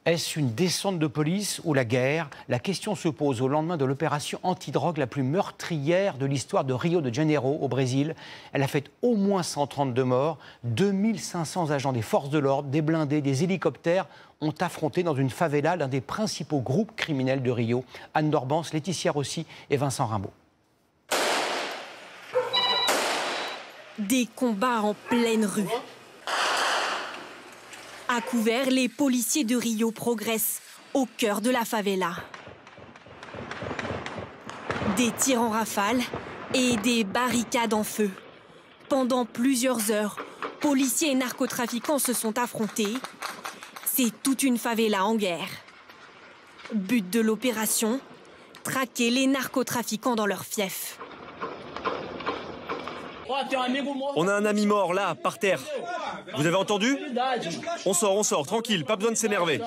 Est-ce une descente de police ou la guerre? La question se pose au lendemain de l'opération antidrogue la plus meurtrière de l'histoire de Rio de Janeiro, au Brésil. Elle a fait au moins 132 morts. 2500 agents des forces de l'ordre, des blindés, des hélicoptères ont affronté dans une favela l'un des principaux groupes criminels de Rio. Anne Dorbans, Laetitia Rossi et Vincent Rimbaud. Des combats en pleine rue. À couvert, les policiers de Rio progressent au cœur de la favela. Des tirs en rafale et des barricades en feu. Pendant plusieurs heures, policiers et narcotrafiquants se sont affrontés. C'est toute une favela en guerre. But de l'opération, traquer les narcotrafiquants dans leur fief. On a un ami mort, là, par terre. Vous avez entendu? On sort, tranquille, pas besoin de s'énerver.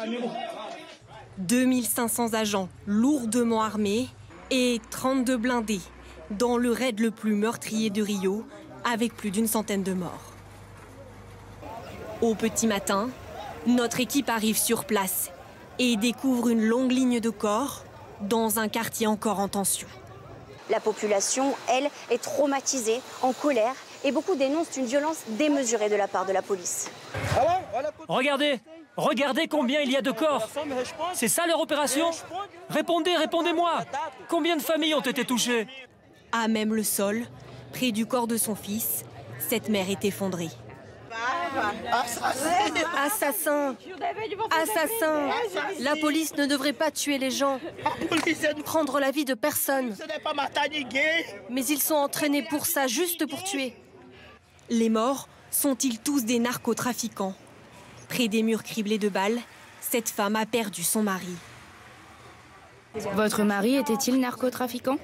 2500 agents lourdement armés et 32 blindés dans le raid le plus meurtrier de Rio, avec plus d'une centaine de morts. Au petit matin, notre équipe arrive sur place et découvre une longue ligne de corps dans un quartier encore en tension. La population, elle, est traumatisée, en colère, et beaucoup dénoncent une violence démesurée de la part de la police. Regardez combien il y a de corps. C'est ça leur opération? Répondez-moi. Combien de familles ont été touchées? À même le sol, près du corps de son fils, cette mère est effondrée. Assassin! Assassin! La police ne devrait pas tuer les gens, prendre la vie de personne. Mais ils sont entraînés pour ça, juste pour tuer. Les morts sont-ils tous des narcotrafiquants? Près des murs criblés de balles, cette femme a perdu son mari. Votre mari était-il narcotrafiquant?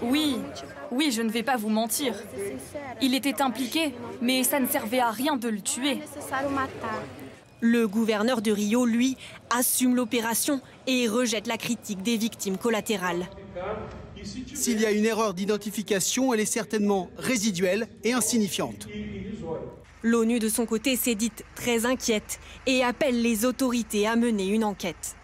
Oui, je ne vais pas vous mentir. Il était impliqué, mais ça ne servait à rien de le tuer. Le gouverneur de Rio, lui, assume l'opération et rejette la critique des victimes collatérales. S'il y a une erreur d'identification, elle est certainement résiduelle et insignifiante. L'ONU, de son côté, s'est dite très inquiète et appelle les autorités à mener une enquête.